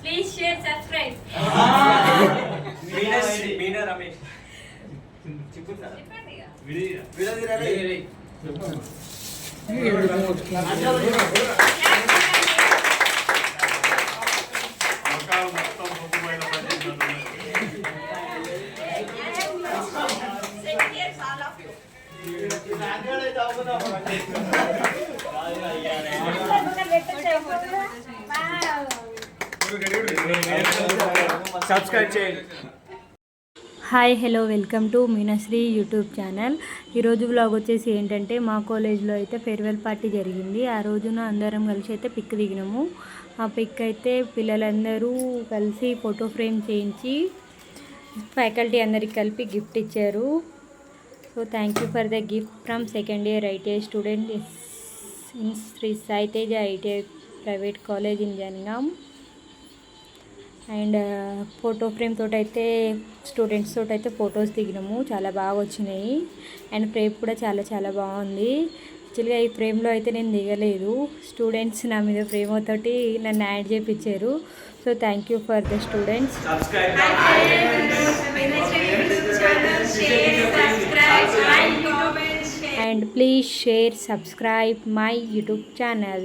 Please share, subscribe. Meena Ramesh. Subscribe చేయండి. Hi hello welcome to Meenashri YouTube channel. ఈరోజు vlog వచ్చేసి ఏంటంటే మా కాలేజ్లో అయితే ఫేర్వెల్ పార్టీ జరిగింది. ఆ రోజున అందరం కలిసి అయితే పిక్ దిగినాము. ఆ పిక్ అయితే పిల్లలందరూ కలిసి ఫోటో ఫ్రేమ్ చేయించి ఫ్యాకల్టీ అందరికి కలిపి గిఫ్ట్ ఇచ్చారు. So thank you for the gift from second year ITI student in Sri Sai Teja ITI private college in Jangaon. And photo frame తోటి అయితే స్టూడెంట్స్ తోటి అయితే ఫొటోస్ దిగినాము. చాలా బాగా వచ్చినాయి. అండ్ ఫ్రేమ్ కూడా చాలా చాలా బాగుంది. యాక్చువల్గా ఈ ఫ్రేమ్లో అయితే నేను దిగలేదు. స్టూడెంట్స్ నా మీద ఫ్రేమ్ తోటి నన్ను యాడ్ చేయించారు. So thank you for the students. And please share, subscribe my YouTube channel.